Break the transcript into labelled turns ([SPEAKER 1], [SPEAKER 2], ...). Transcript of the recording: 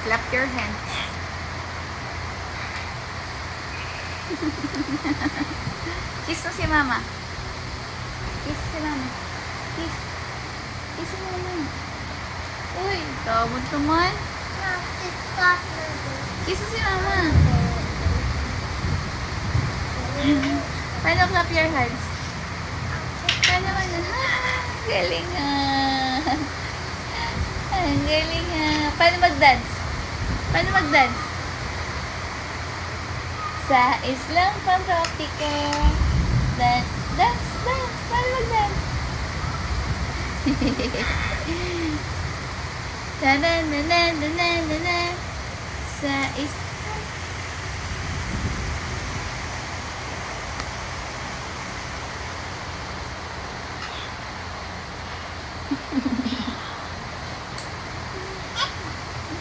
[SPEAKER 1] Clap your hands. Kiss mo si mama. Kiss si mama. Kiss. Kiss si mama. Uy, tawad naman. Kiss mo si mama. Paano clap your hands? Paano man? Galing ah. Ang galing ah. Paano mag-dance? Paano mag-dance? Sa Islang Pampractico. Dance, dance, dance. Paano mag-dance? Na na na na na na.